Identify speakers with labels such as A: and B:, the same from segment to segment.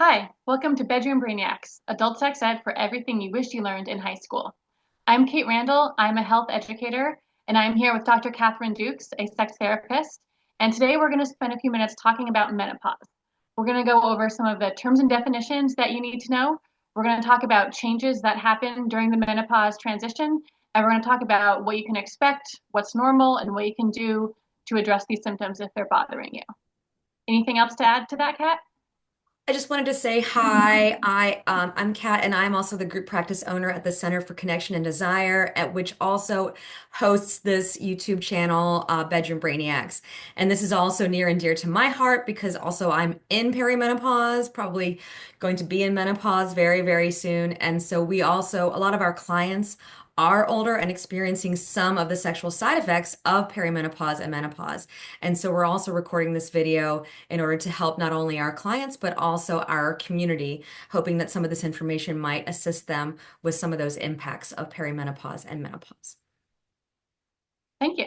A: Hi, welcome to Bedroom Brainiacs, adult sex ed for everything you wish you learned in high school. I'm Kate Randall, I'm a health educator, and I'm here with Dr. Catherine Dukes, a sex therapist, and today we're going to spend a few minutes talking about menopause. We're going to go over some of the terms and definitions that you need to know. We're going to talk about changes that happen during the menopause transition, and we're going to talk about what you can expect, what's normal, and what you can do to address these symptoms if they're bothering you. Anything else to add to that, Kat?
B: I just wanted to say hi. I'm Kat, and I'm also the group practice owner at the Center for Connection and Desire, at which also hosts this YouTube channel, Bedroom Brainiacs. And this is also near and dear to my heart because also I'm in perimenopause, probably going to be in menopause very, very soon. And so a lot of our clients are older and experiencing some of the sexual side effects of perimenopause and menopause. And so we're also recording this video in order to help not only our clients, but also our community, hoping that some of this information might assist them with some of those impacts of perimenopause and menopause.
A: Thank you.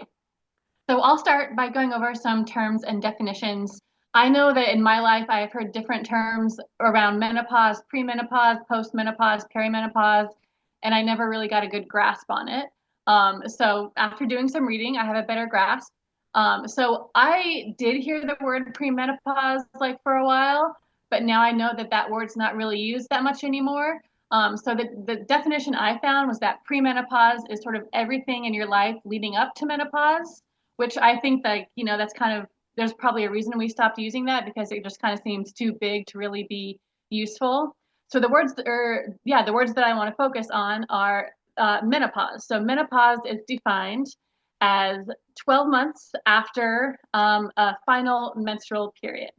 A: So I'll start by going over some terms and definitions. I know that in my life, I have heard different terms around menopause, premenopause, postmenopause, perimenopause, and I never really got a good grasp on it. So after doing some reading, I have a better grasp. So I did hear the word premenopause like for a while, but now I know that that word's not really used that much anymore. So the definition I found was that premenopause is sort of everything in your life leading up to menopause, which I think that, that's kind of, there's probably a reason we stopped using that because it just kind of seems too big to really be useful. So the words that I want to focus on are menopause. So menopause is defined as 12 months after a final menstrual period.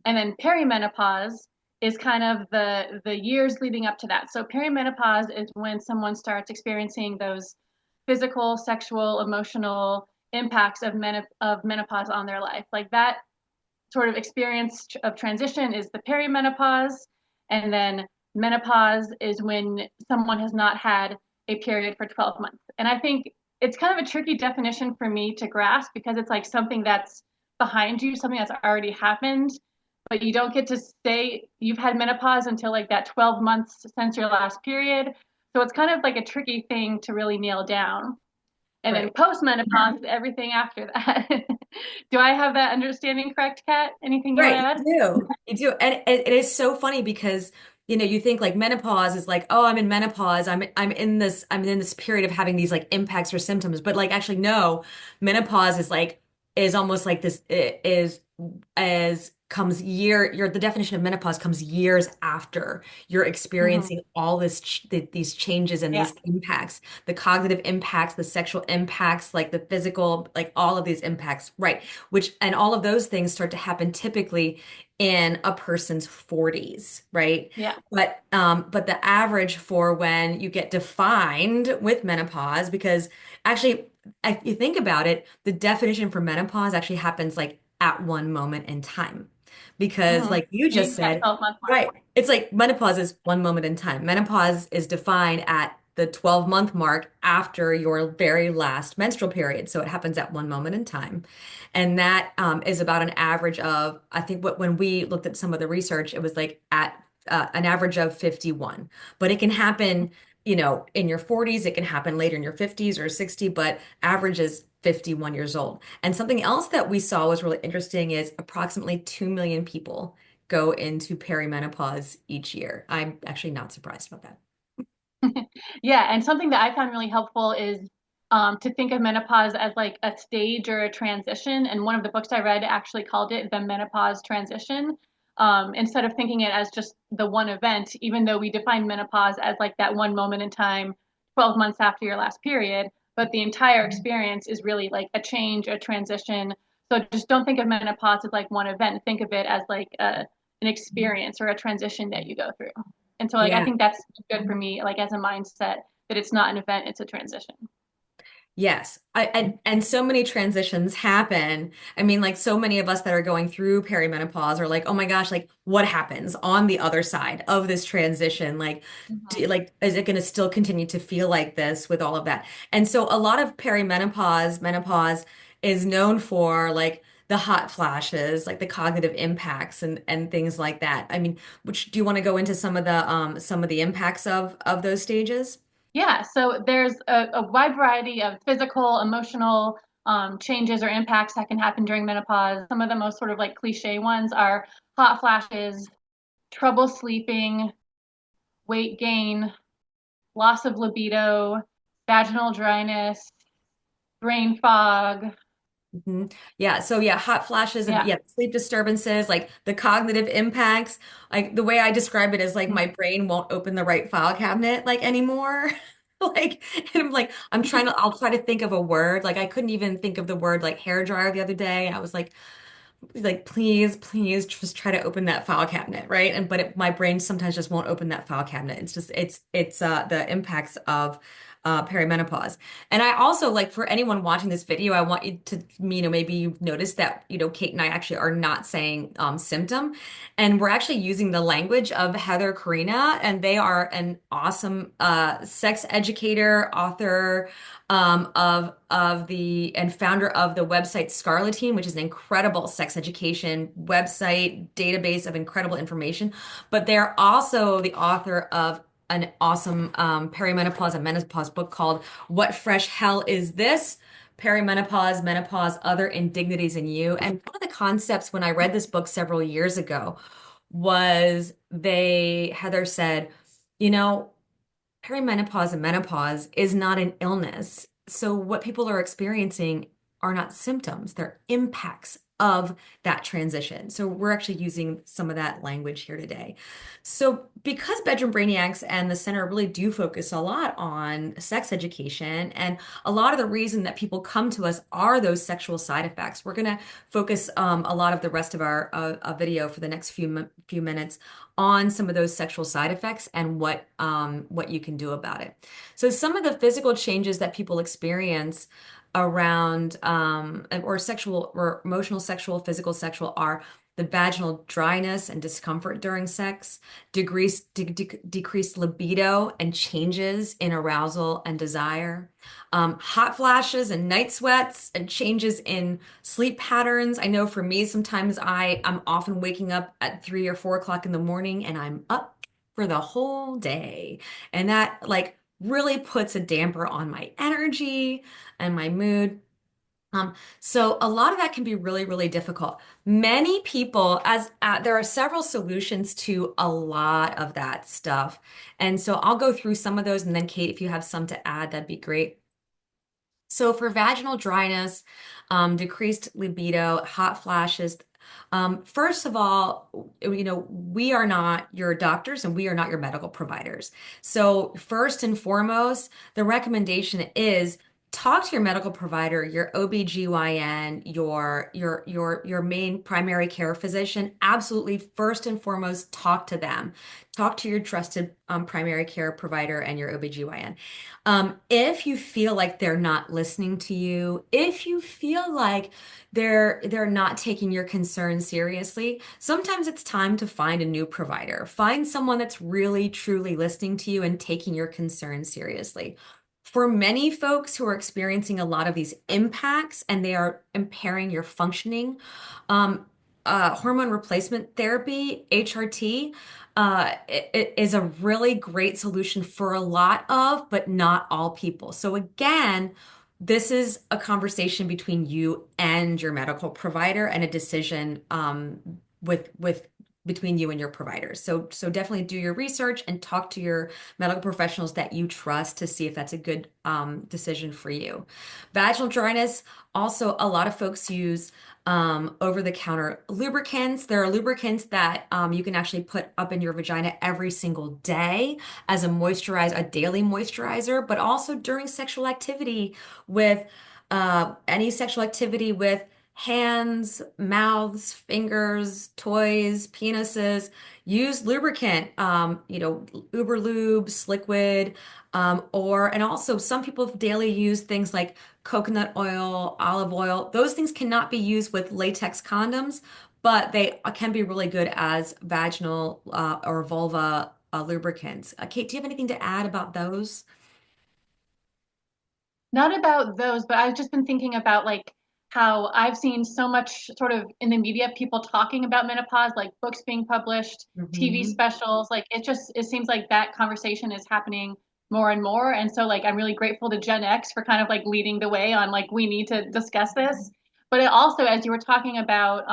A: And then perimenopause is kind of the years leading up to that. So perimenopause is when someone starts experiencing those physical, sexual, emotional impacts of menopause on their life. Like that sort of experience of transition is the perimenopause, and then menopause is when someone has not had a period for 12 months. And I think it's kind of a tricky definition for me to grasp because it's like something that's behind you, something that's already happened, but you don't get to say you've had menopause until like that 12 months since your last period. So it's kind of like a tricky thing to really nail down. And then
B: Right.
A: post-menopause, everything after that. Do I have that understanding correct, Kat? Anything you want to
B: Right,
A: add?
B: you do. You do. And it is so funny because, you think like menopause is like, oh, I'm in menopause. I'm in this period of having these like impacts or symptoms. But like actually no, menopause is almost like this is as comes the definition of menopause comes years after you're
A: Hmm.
B: experiencing all these changes and
A: Yeah.
B: these impacts, the cognitive impacts, the sexual impacts, like the physical, like all of these impacts, right? Which and all of those things start to happen typically in a person's 40s, right?
A: Yeah.
B: But the average for when you get defined with menopause, because actually, if you think about it, the definition for menopause actually happens like at one moment in time. Because,
A: Hmm.
B: like you just
A: Maybe that
B: said,
A: 12-month mark.
B: right, it's like menopause is one moment in time. Menopause is defined at the 12-month mark after your very last menstrual period. So it happens at one moment in time. And that is about an average of, I think when we looked at some of the research, it was like at an average of 51. But it can happen, in your 40s, it can happen later in your 50s or 60, but average is 51 years old. And something else that we saw was really interesting is approximately 2 million people go into perimenopause each year. I'm actually not surprised about that.
A: Yeah, and something that I found really helpful is to think of menopause as like a stage or a transition. And one of the books I read actually called it the menopause transition. Instead of thinking it as just the one event, even though we define menopause as like that one moment in time, 12 months after your last period, but the entire experience is really like a change, a transition. So just don't think of menopause as like one event. Think of it as like an experience or a transition that you go through. And so like I
B: Yeah.
A: think that's good for me, like as a mindset that it's not an event, it's a transition.
B: Yes. And so many transitions happen. I mean, like so many of us that are going through perimenopause are like, oh my gosh, like what happens on the other side of this transition? Like,
A: Mhm.
B: is it going to still continue to feel like this with all of that? And so a lot of menopause is known for like the hot flashes, like the cognitive impacts and things like that. I mean, which do you want to go into some of the impacts of those stages?
A: Yeah, so there's a wide variety of physical, emotional changes or impacts that can happen during menopause. Some of the most sort of like cliche ones are hot flashes, trouble sleeping, weight gain, loss of libido, vaginal dryness, brain fog.
B: Mhm. Yeah, so yeah, hot flashes and
A: Yeah.
B: yeah, sleep disturbances, like the cognitive impacts. Like the way I describe it is like my brain won't open the right file cabinet like anymore. Like, and I'm like, I'll try to think of a word. Like I couldn't even think of the word like hair dryer the other day. And I was like, please just try to open that file cabinet, right? And but my brain sometimes just won't open that file cabinet. It's the impacts of perimenopause. And I also like for anyone watching this video, I want you to maybe you've noticed that Kate and I actually are not saying symptom, and we're actually using the language of Heather Karina, and they are an awesome sex educator, author of the and founder of the website Scarleteen, which is an incredible sex education website database of incredible information. But they're also the author of an awesome perimenopause and menopause book called "What Fresh Hell Is This?" Perimenopause, menopause, other indignities in you. And one of the concepts when I read this book several years ago was Heather said, you know, perimenopause and menopause is not an illness. So, what people are experiencing are not symptoms, they're impacts of that transition. So, we're actually using some of that language here today. So, because Bedroom Brainiacs and the center really do focus a lot on sex education, and a lot of the reason that people come to us are those sexual side effects, we're going to focus a lot of the rest of our video for the next few minutes on some of those sexual side effects and what you can do about it. So some of the physical changes that people experience around or sexual or emotional sexual, physical sexual are the vaginal dryness and discomfort during sex, decreased libido and changes in arousal and desire, hot flashes and night sweats and changes in sleep patterns. I know for me, sometimes I'm often waking up at 3 or 4 o'clock in the morning and I'm up for the whole day. And that like really puts a damper on my energy and my mood. So a lot of that can be really, really difficult. Many people, as there are several solutions to a lot of that stuff. And so I'll go through some of those, and then Kate, if you have some to add, that'd be great. So for vaginal dryness, decreased libido, hot flashes, first of all, we are not your doctors and we are not your medical providers. So first and foremost, the recommendation is talk to your medical provider, your OBGYN, your main primary care physician. Absolutely, first and foremost, talk to them. Talk to your trusted primary care provider and your OBGYN. If you feel like they're not listening to you, if you feel like they're not taking your concerns seriously, sometimes it's time to find a new provider. Find someone that's really truly listening to you and taking your concerns seriously. For many folks who are experiencing a lot of these impacts and they are impairing your functioning, um, hormone replacement therapy, HRT, it is a really great solution for a lot of, but not all people. So again, this is a conversation between you and your medical provider and a decision with between you and your providers. So definitely do your research and talk to your medical professionals that you trust to see if that's a good decision for you. Vaginal dryness, also a lot of folks use over-the-counter lubricants. There are lubricants that you can actually put up in your vagina every single day as a daily moisturizer, but also during sexual activity with any sexual activity with hands, mouths, fingers, toys, penises. Use lubricant, Uber Lube, Liquid, and also some people daily use things like coconut oil, olive oil. Those things cannot be used with latex condoms, but they can be really good as vaginal or vulva lubricants. Kate, do you have anything to add about those?
A: Not about those, but I've just been thinking about like how I've seen so much sort of in the media people talking about menopause, like books being published, TV
B: Hmm.
A: specials. Like it seems like that conversation is happening more and more. And so like I'm really grateful to Gen X for kind of like leading the way on like we need to discuss this. But it also, as you were talking about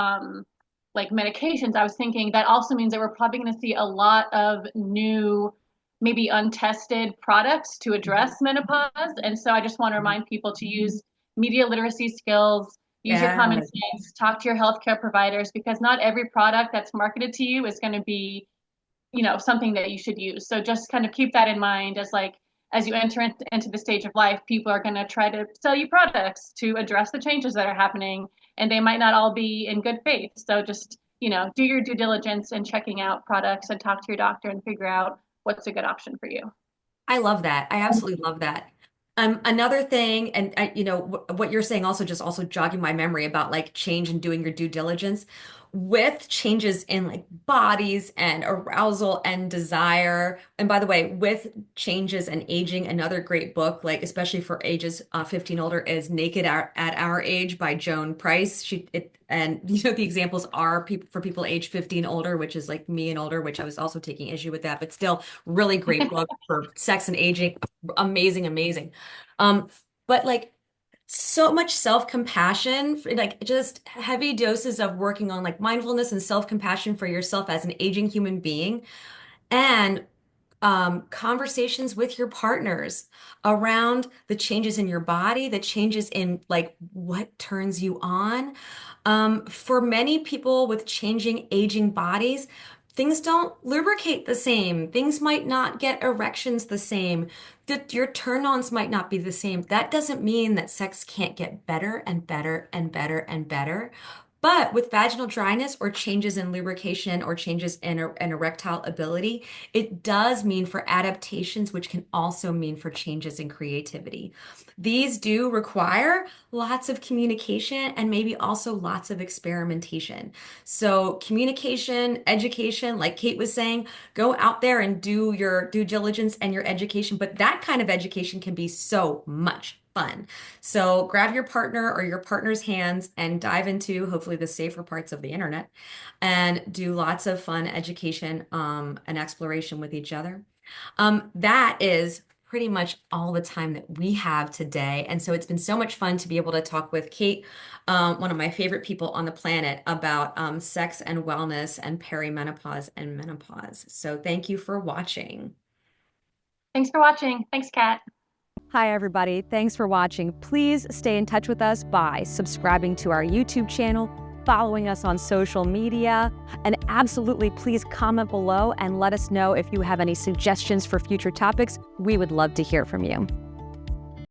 A: like medications, I was thinking that also means that we're probably going to see a lot of new, maybe untested products to address menopause. And so I just want to remind people to use media literacy skills, use your common
B: Yeah.
A: sense, talk to your healthcare providers, because not every product that's marketed to you is going to be, something that you should use. So just kind of keep that in mind as like as you enter into the stage of life, people are going to try to sell you products to address the changes that are happening, and they might not all be in good faith. So just, do your due diligence in checking out products and talk to your doctor and figure out what's a good option for you.
B: I love that. I absolutely love that. Another thing, and what you're saying also just also jogging my memory about like change and doing your due diligence with changes in like bodies and arousal and desire. And by the way, with changes and aging, another great book, like especially for ages 15 older, is Naked at Our Age by Joan Price. And the examples are people for people age 15 older, which is like me and older, which I was also taking issue with that, but still really great book for sex and aging. Amazing, amazing. Um, but like so much self-compassion, like just heavy doses of working on like mindfulness and self-compassion for yourself as an aging human being, and conversations with your partners around the changes in your body, the changes in like what turns you on. For many people with changing, aging bodies, things don't lubricate the same. Things might not get erections the same. That your turn-ons might not be the same. That doesn't mean that sex can't get better and better and better and better. But with vaginal dryness or changes in lubrication or changes in an erectile ability, it does mean for adaptations, which can also mean for changes in creativity. These do require lots of communication and maybe also lots of experimentation. So, communication, education, like Kate was saying, go out there and do your due diligence and your education. But that kind of education can be so much fun. So, grab your partner or your partner's hands and dive into hopefully the safer parts of the internet and do lots of fun education and exploration with each other. That is pretty much all the time that we have today. And so it's been so much fun to be able to talk with Kate, one of my favorite people on the planet, about sex and wellness and perimenopause and menopause. So thank you for watching.
A: Thanks for watching. Thanks, Kat.
C: Hi, everybody. Thanks for watching. Please stay in touch with us by subscribing to our YouTube channel, following us on social media, and absolutely please comment below and let us know if you have any suggestions for future topics. We would love to hear from you.